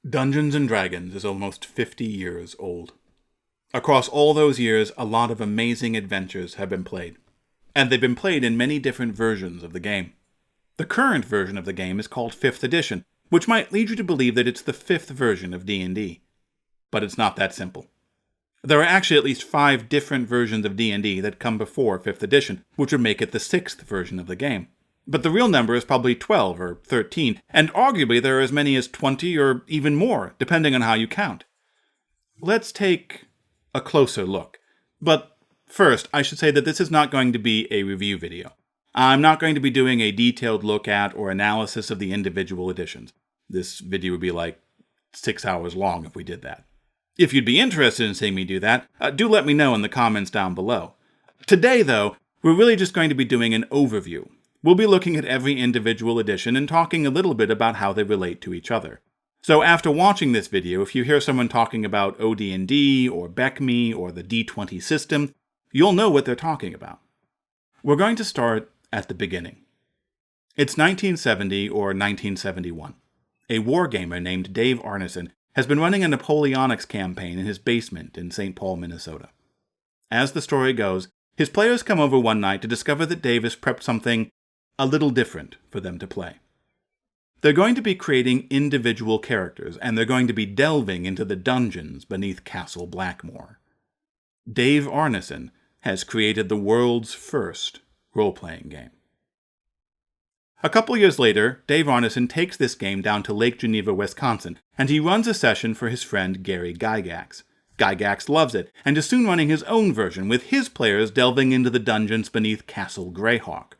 Dungeons & Dragons is almost 50 years old. Across all those years, a lot of amazing adventures have been played. And they've been played in many different versions of the game. The current version of the game is called 5th edition, which might lead you to believe that it's the 5th version of D&D. But it's not that simple. There are actually at least 5 different versions of D&D that come before 5th edition, which would make it the 6th version of the game. But the real number is probably 12 or 13, and arguably there are as many as 20 or even more, depending on how you count. Let's take a closer look. But first, I should say that this is not going to be a review video. I'm not going to be doing a detailed look at or analysis of the individual editions. This video would be like 6 hours long if we did that. If you'd be interested in seeing me do that, do let me know in the comments down below. Today, though, we're really just going to be doing an overview. We'll be looking at every individual edition and talking a little bit about how they relate to each other. So after watching this video, if you hear someone talking about OD&D or BECME or the D20 system, you'll know what they're talking about. We're going to start at the beginning. It's 1970 or 1971. A wargamer named Dave Arneson has been running a Napoleonics campaign in his basement in St. Paul, Minnesota. As the story goes, his players come over one night to discover that Dave has prepped something a little different for them to play. They're going to be creating individual characters, and they're going to be delving into the dungeons beneath Castle Blackmore. Dave Arneson has created the world's first role-playing game. A couple years later, Dave Arneson takes this game down to Lake Geneva, Wisconsin, and he runs a session for his friend Gary Gygax. Gygax loves it, and is soon running his own version, with his players delving into the dungeons beneath Castle Greyhawk.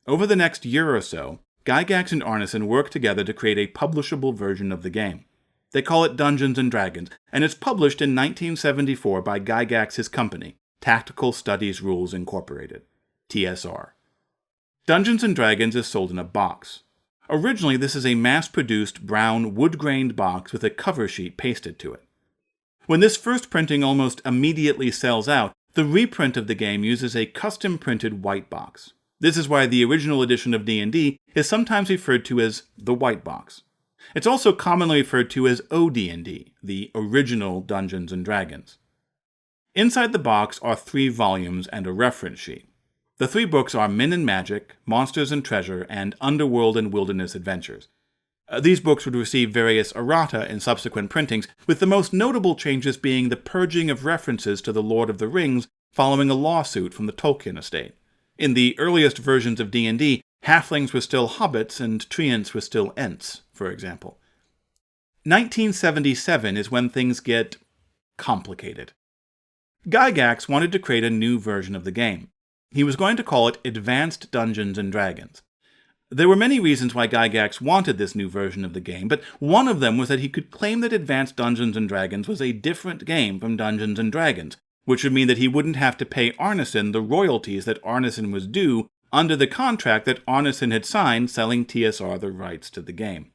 Over the next year or so, Gygax and Arneson work together to create a publishable version of the game. They call it Dungeons & Dragons, and it's published in 1974 by Gygax's company, Tactical Studies Rules Incorporated, TSR. Dungeons & Dragons is sold in a box. Originally, this is a mass-produced brown wood-grained box with a cover sheet pasted to it. When this first printing almost immediately sells out, the reprint of the game uses a custom-printed white box. This is why the original edition of D&D is sometimes referred to as the white box. It's also commonly referred to as OD&D, the original Dungeons & Dragons. Inside the box are 3 volumes and a reference sheet. The 3 books are Men and Magic, Monsters and Treasure, and Underworld and Wilderness Adventures. These books would receive various errata in subsequent printings, with the most notable changes being the purging of references to the Lord of the Rings following a lawsuit from the Tolkien estate. In the earliest versions of D&D, halflings were still hobbits and treants were still ents, for example. 1977 is when things get complicated. Gygax wanted to create a new version of the game. He was going to call it Advanced Dungeons & Dragons. There were many reasons why Gygax wanted this new version of the game, but one of them was that he could claim that Advanced Dungeons & Dragons was a different game from Dungeons & Dragons, which would mean that he wouldn't have to pay Arneson the royalties that Arneson was due under the contract that Arneson had signed selling TSR the rights to the game.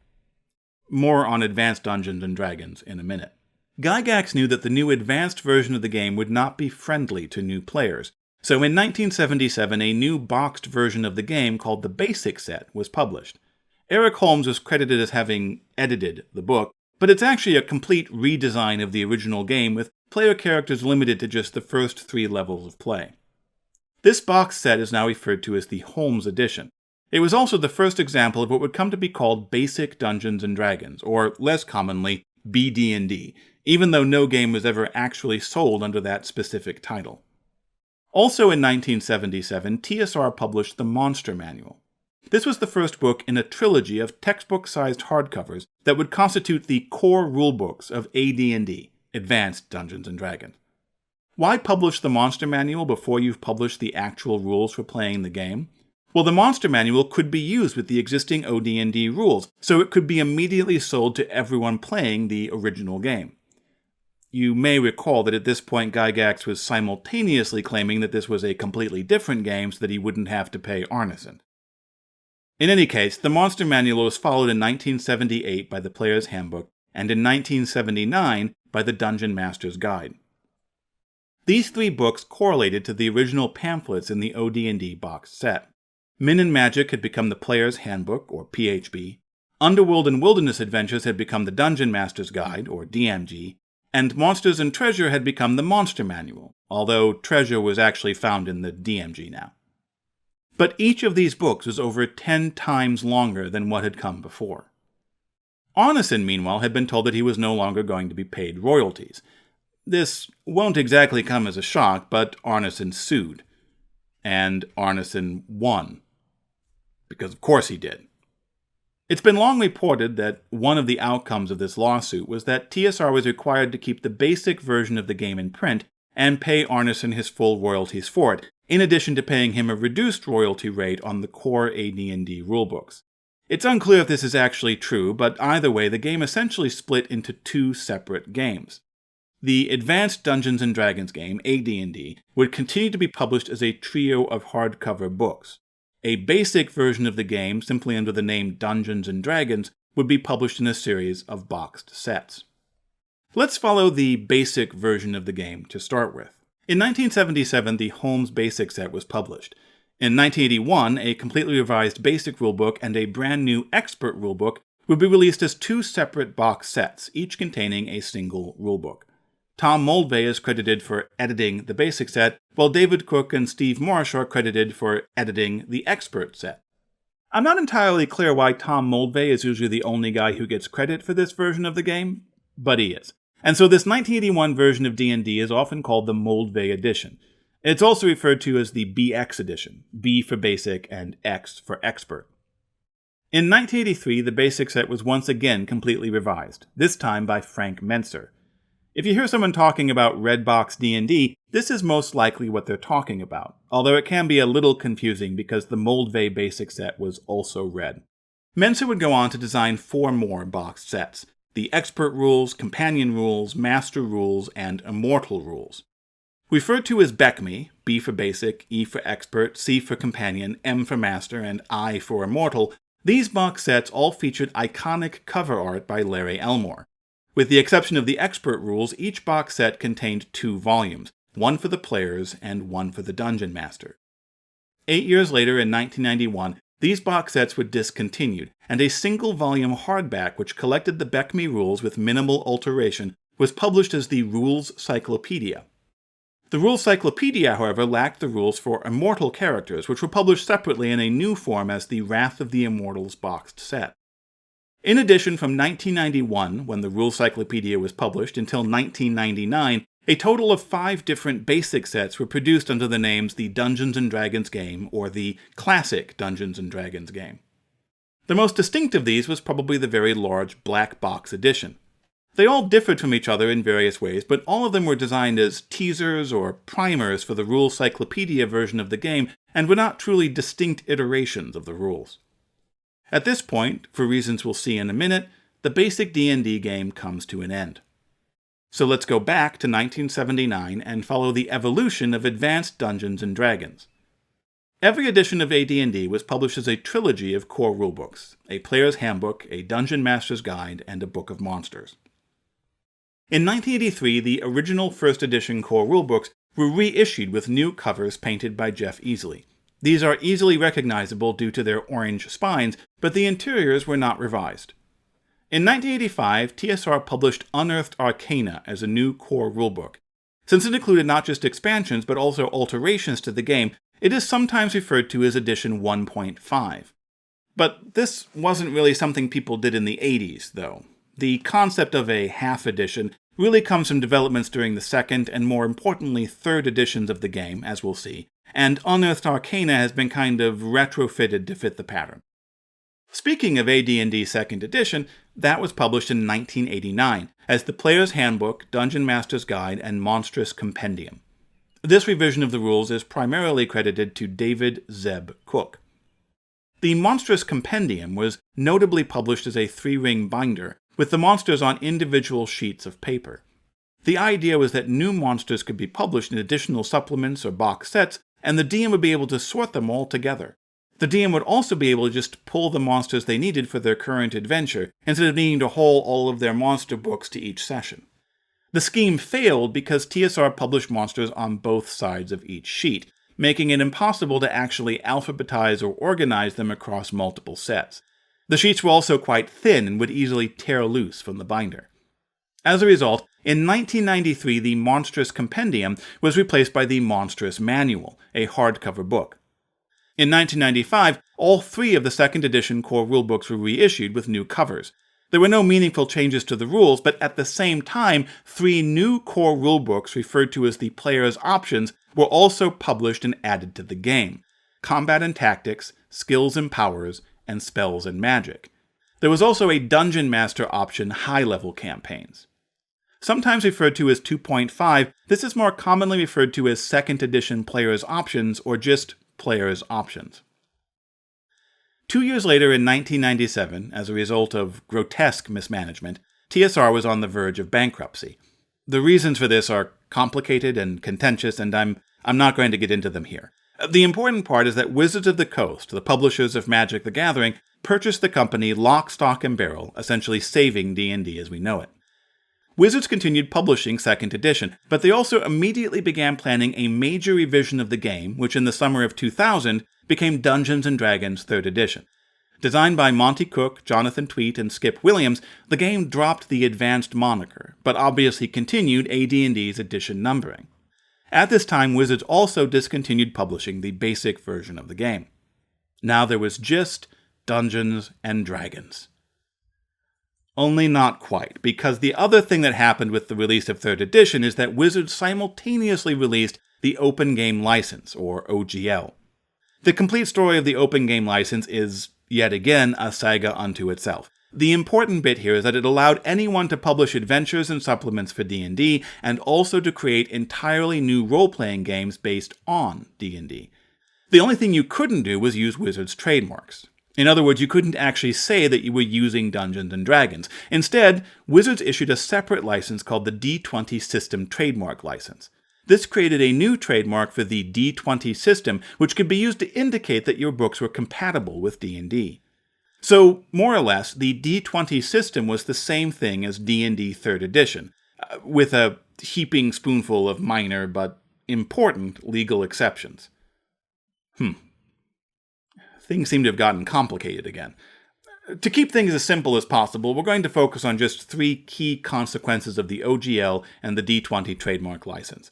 More on Advanced Dungeons & Dragons in a minute. Gygax knew that the new advanced version of the game would not be friendly to new players, so in 1977 a new boxed version of the game called the Basic Set was published. Eric Holmes was credited as having edited the book, but it's actually a complete redesign of the original game with player characters limited to just the first 3 levels of play. This box set is now referred to as the Holmes Edition. It was also the first example of what would come to be called Basic Dungeons & Dragons, or less commonly, BD&D, even though no game was ever actually sold under that specific title. Also in 1977, TSR published the Monster Manual. This was the first book in a trilogy of textbook-sized hardcovers that would constitute the core rulebooks of AD&D, Advanced Dungeons & Dragons. Why publish the Monster Manual before you've published the actual rules for playing the game? Well, the Monster Manual could be used with the existing OD&D rules, so it could be immediately sold to everyone playing the original game. You may recall that at this point Gygax was simultaneously claiming that this was a completely different game so that he wouldn't have to pay Arneson. In any case, the Monster Manual was followed in 1978 by the Player's Handbook, and in 1979 by the Dungeon Master's Guide. These 3 books correlated to the original pamphlets in the OD&D box set. Men and Magic had become the Player's Handbook, or PHB. Underworld and Wilderness Adventures had become the Dungeon Master's Guide, or DMG, and Monsters and Treasure had become the Monster Manual, although treasure was actually found in the DMG now. But each of these books was over 10 times longer than what had come before. Arneson, meanwhile, had been told that he was no longer going to be paid royalties. This won't exactly come as a shock, but Arneson sued. And Arneson won. Because of course he did. It's been long reported that one of the outcomes of this lawsuit was that TSR was required to keep the basic version of the game in print and pay Arneson his full royalties for it, in addition to paying him a reduced royalty rate on the core AD&D rulebooks. It's unclear if this is actually true, but either way, the game essentially split into two separate games. The Advanced Dungeons & Dragons game, AD&D, would continue to be published as a trio of hardcover books. A basic version of the game, simply under the name Dungeons & Dragons, would be published in a series of boxed sets. Let's follow the basic version of the game to start with. In 1977, the Holmes Basic Set was published. In 1981, a completely revised basic rulebook and a brand new expert rulebook would be released as two separate box sets, each containing a single rulebook. Tom Moldvay is credited for editing the basic set, while David Cook and Steve Marsh are credited for editing the expert set. I'm not entirely clear why Tom Moldvay is usually the only guy who gets credit for this version of the game, but he is. And so this 1981 version of D&D is often called the Moldvay edition. It's also referred to as the BX edition, B for basic and X for expert. In 1983, the basic set was once again completely revised, this time by Frank Mentzer. If you hear someone talking about Redbox D&D, this is most likely what they're talking about, although it can be a little confusing because the Moldvay basic set was also red. Mentzer would go on to design 4 more boxed sets: the Expert Rules, Companion Rules, Master Rules, and Immortal Rules. Referred to as BECMI, B for Basic, E for Expert, C for Companion, M for Master, and I for Immortal, these box sets all featured iconic cover art by Larry Elmore. With the exception of the Expert Rules, each box set contained 2 volumes, one for the players and one for the Dungeon Master. 8 years later, in 1991, these box sets were discontinued, and a single-volume hardback which collected the BECMI rules with minimal alteration was published as the Rules Cyclopedia. The Rules Cyclopedia, however, lacked the rules for Immortal characters, which were published separately in a new form as the Wrath of the Immortals boxed set. In addition, from 1991, when the Rules Cyclopedia was published, until 1999, a total of 5 different basic sets were produced under the names the Dungeons & Dragons game or the Classic Dungeons & Dragons game. The most distinct of these was probably the very large black box edition. They all differed from each other in various ways, but all of them were designed as teasers or primers for the Rules Cyclopedia version of the game and were not truly distinct iterations of the rules. At this point, for reasons we'll see in a minute, the basic D&D game comes to an end. So let's go back to 1979 and follow the evolution of Advanced Dungeons & Dragons. Every edition of AD&D was published as a trilogy of core rulebooks, a player's handbook, a dungeon master's guide, and a book of monsters. In 1983, the original first edition core rulebooks were reissued with new covers painted by Jeff Easley. These are easily recognizable due to their orange spines, but the interiors were not revised. In 1985, TSR published Unearthed Arcana as a new core rulebook. Since it included not just expansions but also alterations to the game, it is sometimes referred to as Edition 1.5. But this wasn't really something people did in the 80s, though. The concept of a half edition really comes from developments during the second and, more importantly, third editions of the game, as we'll see, and Unearthed Arcana has been kind of retrofitted to fit the pattern. Speaking of AD&D 2nd Edition, that was published in 1989 as the Player's Handbook, Dungeon Master's Guide, and Monstrous Compendium. This revision of the rules is primarily credited to David Zeb Cook. The Monstrous Compendium was notably published as a 3-ring binder, with the monsters on individual sheets of paper. The idea was that new monsters could be published in additional supplements or box sets, and the DM would be able to sort them all together. The DM would also be able to just pull the monsters they needed for their current adventure, instead of needing to haul all of their monster books to each session. The scheme failed because TSR published monsters on both sides of each sheet, making it impossible to actually alphabetize or organize them across multiple sets. The sheets were also quite thin and would easily tear loose from the binder. As a result, in 1993 the Monstrous Compendium was replaced by the Monstrous Manual, a hardcover book. In 1995, all 3 of the second edition core rulebooks were reissued with new covers. There were no meaningful changes to the rules, but at the same time, 3 new core rulebooks referred to as the Player's Options were also published and added to the game: Combat and Tactics, Skills and Powers, and Spells and Magic. There was also a Dungeon Master option high-level campaigns. Sometimes referred to as 2.5, this is more commonly referred to as second edition Player's Options or just Player's Options. 2 years later, in 1997, as a result of grotesque mismanagement, TSR was on the verge of bankruptcy. The reasons for this are complicated and contentious, and I'm not going to get into them here. The important part is that Wizards of the Coast, the publishers of Magic the Gathering, purchased the company lock, stock, and barrel, essentially saving D&D as we know it. Wizards continued publishing 2nd edition, but they also immediately began planning a major revision of the game, which in the summer of 2000 became Dungeons & Dragons 3rd edition. Designed by Monty Cook, Jonathan Tweet, and Skip Williams, the game dropped the Advanced moniker, but obviously continued AD&D's edition numbering. At this time, Wizards also discontinued publishing the basic version of the game. Now there was just Dungeons & Dragons. Only not quite, because the other thing that happened with the release of 3rd edition is that Wizards simultaneously released the Open Game License, or OGL. The complete story of the Open Game License is, yet again, a saga unto itself. The important bit here is that it allowed anyone to publish adventures and supplements for D&D, and also to create entirely new role-playing games based on D&D. The only thing you couldn't do was use Wizards' trademarks. In other words, you couldn't actually say that you were using Dungeons & Dragons. Instead, Wizards issued a separate license called the D20 System Trademark License. This created a new trademark for the D20 system, which could be used to indicate that your books were compatible with D&D. So, more or less, the D20 system was the same thing as D&D 3rd edition, with a heaping spoonful of minor but important legal exceptions. Things seem to have gotten complicated again. To keep things as simple as possible, we're going to focus on just 3 key consequences of the OGL and the D20 trademark license.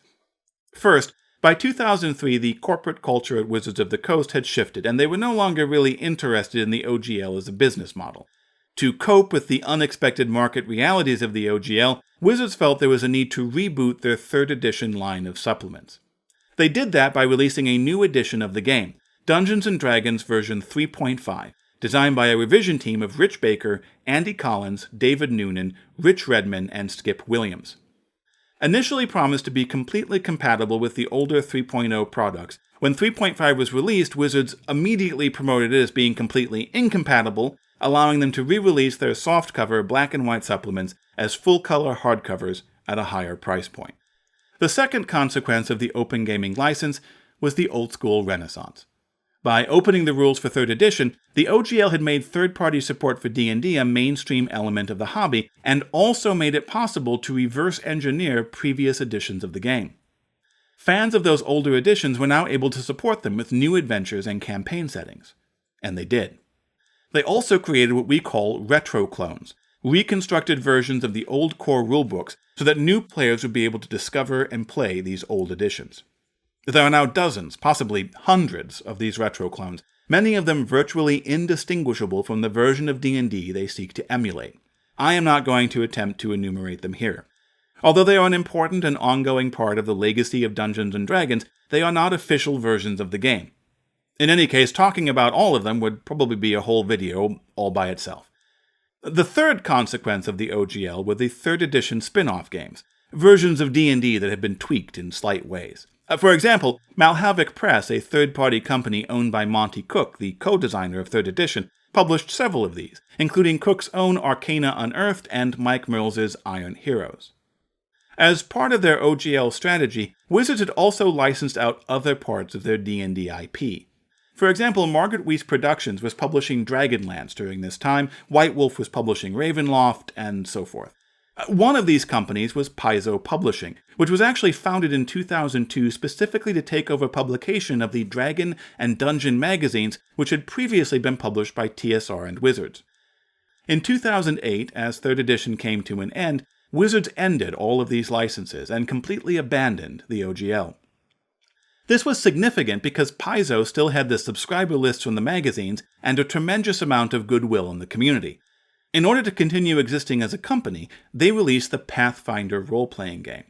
First, by 2003, the corporate culture at Wizards of the Coast had shifted, and they were no longer really interested in the OGL as a business model. To cope with the unexpected market realities of the OGL, Wizards felt there was a need to reboot their 3rd edition line of supplements. They did that by releasing a new edition of the game, Dungeons & Dragons version 3.5, designed by a revision team of Rich Baker, Andy Collins, David Noonan, Rich Redman, and Skip Williams. Initially promised to be completely compatible with the older 3.0 products, when 3.5 was released, Wizards immediately promoted it as being completely incompatible, allowing them to re-release their softcover black and white supplements as full-color hardcovers at a higher price point. The second consequence of the Open Gaming License was the old-school renaissance. By opening the rules for 3rd edition, the OGL had made third-party support for D&D a mainstream element of the hobby, and also made it possible to reverse-engineer previous editions of the game. Fans of those older editions were now able to support them with new adventures and campaign settings. And they did. They also created what we call retro clones, reconstructed versions of the old core rulebooks so that new players would be able to discover and play these old editions. There are now dozens, possibly hundreds, of these retro clones, many of them virtually indistinguishable from the version of D&D they seek to emulate. I am not going to attempt to enumerate them here. Although they are an important and ongoing part of the legacy of Dungeons & Dragons, they are not official versions of the game. In any case, talking about all of them would probably be a whole video all by itself. The third consequence of the OGL were the 3rd edition spin-off games, versions of D&D that had been tweaked in slight ways. For example, Malhavoc Press, a third-party company owned by Monty Cook, the co-designer of 3rd edition, published several of these, including Cook's own Arcana Unearthed and Mike Mills's Iron Heroes. As part of their OGL strategy, Wizards had also licensed out other parts of their D&D IP. For example, Margaret Weis Productions was publishing Dragonlance during this time, White Wolf was publishing Ravenloft, and so forth. One of these companies was Paizo Publishing, which was actually founded in 2002 specifically to take over publication of the Dragon and Dungeon magazines which had previously been published by TSR and Wizards. In 2008, as 3rd edition came to an end, Wizards ended all of these licenses and completely abandoned the OGL. This was significant because Paizo still had the subscriber lists from the magazines and a tremendous amount of goodwill in the community. In order to continue existing as a company, they released the Pathfinder role-playing game.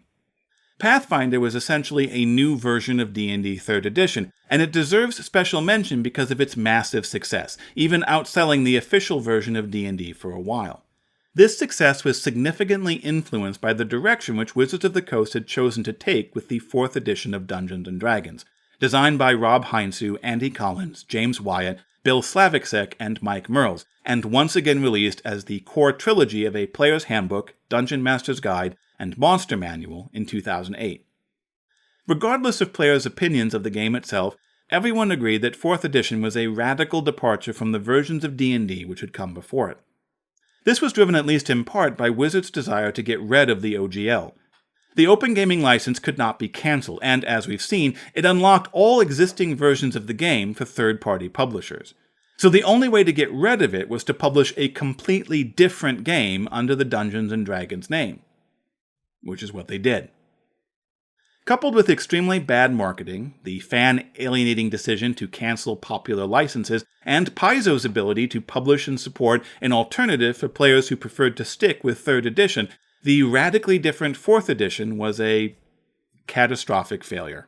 Pathfinder was essentially a new version of D&D 3rd edition, and it deserves special mention because of its massive success, even outselling the official version of D&D for a while. This success was significantly influenced by the direction which Wizards of the Coast had chosen to take with the 4th edition of Dungeons & Dragons, designed by Rob Heinsu, Andy Collins, James Wyatt, Bill Slavicsek, and Mike Mearls, and once again released as the core trilogy of A Player's Handbook, Dungeon Master's Guide, and Monster Manual in 2008. Regardless of players' opinions of the game itself, everyone agreed that 4th edition was a radical departure from the versions of D&D which had come before it. This was driven at least in part by Wizards' desire to get rid of the OGL. The Open Gaming license could not be cancelled, and as we've seen, it unlocked all existing versions of the game for third-party publishers. So the only way to get rid of it was to publish a completely different game under the Dungeons & Dragons name. Which is what they did. Coupled with extremely bad marketing, the fan-alienating decision to cancel popular licenses, and Paizo's ability to publish and support an alternative for players who preferred to stick with 3rd edition, the radically different 4th edition was a catastrophic failure.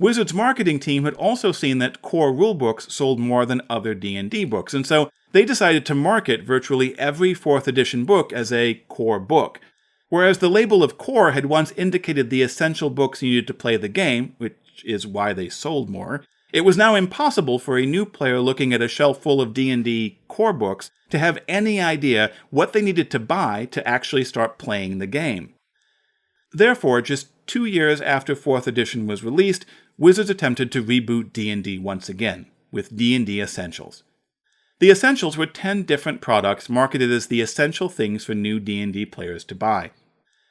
Wizards' marketing team had also seen that core rulebooks sold more than other D&D books, and so they decided to market virtually every 4th edition book as a core book. Whereas the label of core had once indicated the essential books needed to play the game, which is why they sold more, it was now impossible for a new player looking at a shelf full of D&D core books to have any idea what they needed to buy to actually start playing the game. Therefore, just 2 years after 4th edition was released, Wizards attempted to reboot D&D once again, with D&D Essentials. The Essentials were 10 different products marketed as the essential things for new D&D players to buy.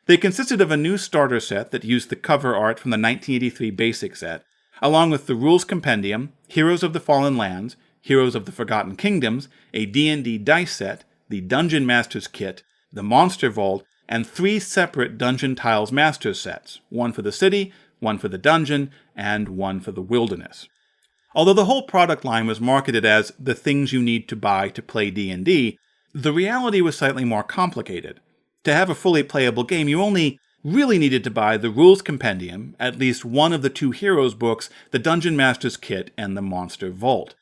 They consisted of a new starter set that used the cover art from the 1983 basic set, along with the Rules Compendium, Heroes of the Fallen Lands, Heroes of the Forgotten Kingdoms, a D&D dice set, the Dungeon Master's Kit, the Monster Vault, and 3 separate Dungeon Tiles Masters sets, one for the city, one for the dungeon, and one for the wilderness. Although the whole product line was marketed as the things you need to buy to play D&D, the reality was slightly more complicated. To have a fully playable game, you only really needed to buy the Rules Compendium, at least one of the 2 Heroes books, the Dungeon Master's Kit, and the Monster Vault.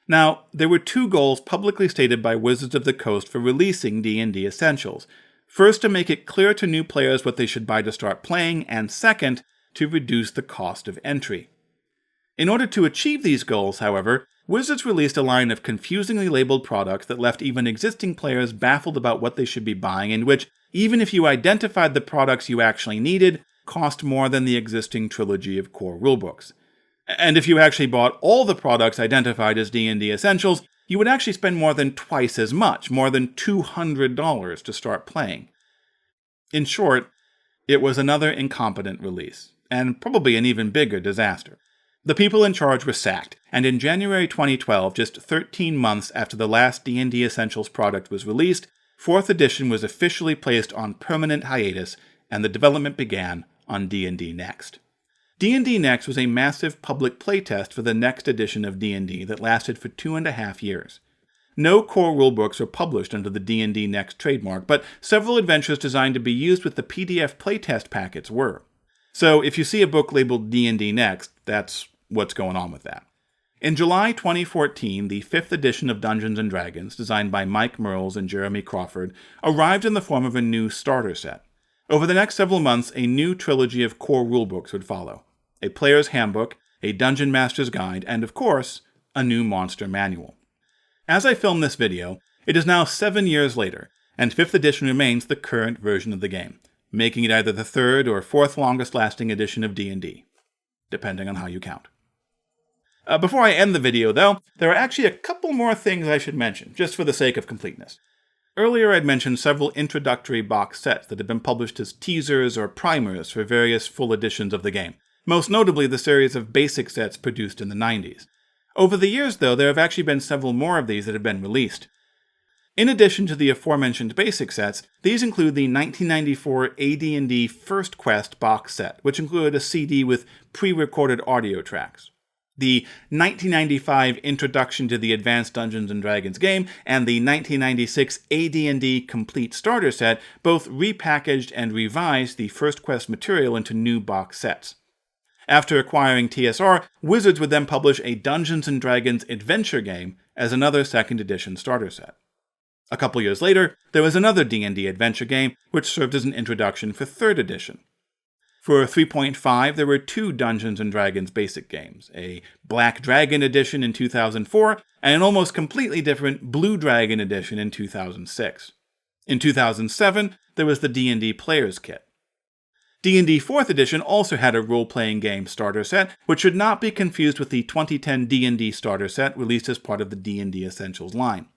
Now, there were 2 goals publicly stated by Wizards of the Coast for releasing D&D Essentials. First, to make it clear to new players what they should buy to start playing, and second, to reduce the cost of entry. In order to achieve these goals, however, Wizards released a line of confusingly labeled products that left even existing players baffled about what they should be buying, and which, even if you identified the products you actually needed, cost more than the existing trilogy of core rulebooks. And if you actually bought all the products identified as D&D Essentials, you would actually spend more than twice as much, more than $200 to start playing. In short, it was another incompetent release, and probably an even bigger disaster. The people in charge were sacked, and in January 2012, just 13 months after the last D&D Essentials product was released, 4th edition was officially placed on permanent hiatus, and the development began on D&D Next. D&D Next was a massive public playtest for the next edition of D&D that lasted for 2.5 years. No core rulebooks were published under the D&D Next trademark, but several adventures designed to be used with the PDF playtest packets were. So if you see a book labeled D&D Next, that's what's going on with that. In July 2014, the 5th edition of Dungeons & Dragons, designed by Mike Mearls and Jeremy Crawford, arrived in the form of a new starter set. Over the next several months, a new trilogy of core rulebooks would follow. A Player's Handbook, a Dungeon Master's Guide, and of course, a new Monster Manual. As I film this video, it is now 7 years later, and 5th edition remains the current version of the game, making it either the 3rd or 4th longest lasting edition of D&D, depending on how you count. Before I end the video, though, there are actually a couple more things I should mention, just for the sake of completeness. Earlier I'd mentioned several introductory box sets that had been published as teasers or primers for various full editions of the game, most notably the series of basic sets produced in the 90s. Over the years, though, there have actually been several more of these that have been released. In addition to the aforementioned basic sets, these include the 1994 AD&D First Quest box set, which included a CD with pre-recorded audio tracks. The 1995 Introduction to the Advanced Dungeons & Dragons game and the 1996 AD&D Complete Starter Set both repackaged and revised the First Quest material into new box sets. After acquiring TSR, Wizards would then publish a Dungeons & Dragons adventure game as another second edition starter set. A couple years later, there was another D&D adventure game, which served as an introduction for 3rd edition. For 3.5, there were 2 Dungeons & Dragons basic games, a Black Dragon edition in 2004, and an almost completely different Blue Dragon edition in 2006. In 2007, there was the D&D Player's Kit. D&D 4th edition also had a role-playing game starter set, which should not be confused with the 2010 D&D starter set released as part of the D&D Essentials line.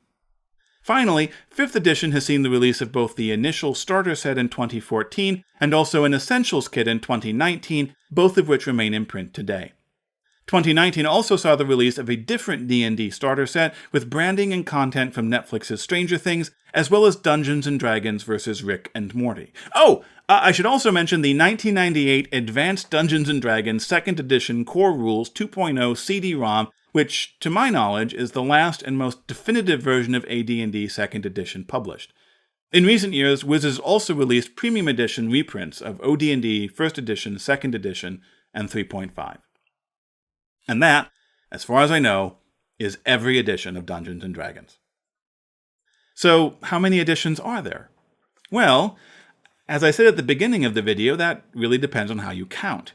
Finally, 5th edition has seen the release of both the initial starter set in 2014 and also an Essentials kit in 2019, both of which remain in print today. 2019 also saw the release of a different D&D starter set with branding and content from Netflix's Stranger Things, as well as Dungeons & Dragons vs. Rick and Morty. I should also mention the 1998 Advanced Dungeons & Dragons 2nd Edition Core Rules 2.0 CD-ROM, which, to my knowledge, is the last and most definitive version of AD&D 2nd Edition published. In recent years, Wizards also released premium edition reprints of OD&D 1st Edition, 2nd Edition, and 3.5. And that, as far as I know, is every edition of Dungeons & Dragons. So, how many editions are there? Well, as I said at the beginning of the video, that really depends on how you count.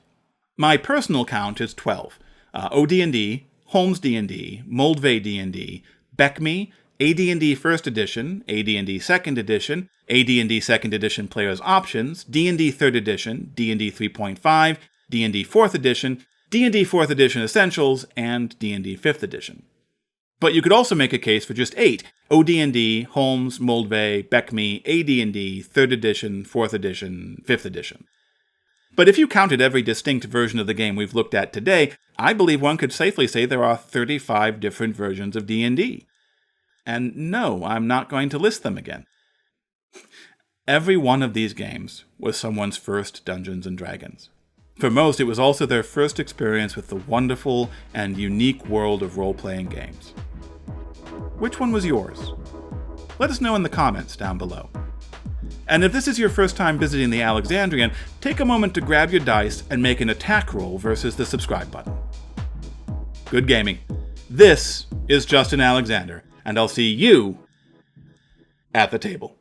My personal count is 12. OD&D, Holmes D&D, Moldvay D&D, BECME, AD&D 1st Edition, AD&D 2nd Edition, AD&D 2nd Edition Player's Options, D&D 3rd Edition, D&D 3.5, D&D 4th Edition, D&D 4th Edition Essentials, and D&D 5th Edition. But you could also make a case for just 8, OD&D, Holmes, Moldvay, BECME, AD&D, 3rd Edition, 4th Edition, 5th Edition. But if you counted every distinct version of the game we've looked at today, I believe one could safely say there are 35 different versions of D&D. And no, I'm not going to list them again. Every one of these games was someone's first Dungeons & Dragons. For most, it was also their first experience with the wonderful and unique world of role-playing games. Which one was yours? Let us know in the comments down below. And if this is your first time visiting the Alexandrian, take a moment to grab your dice and make an attack roll versus the subscribe button. Good gaming. This is Justin Alexander, and I'll see you at the table.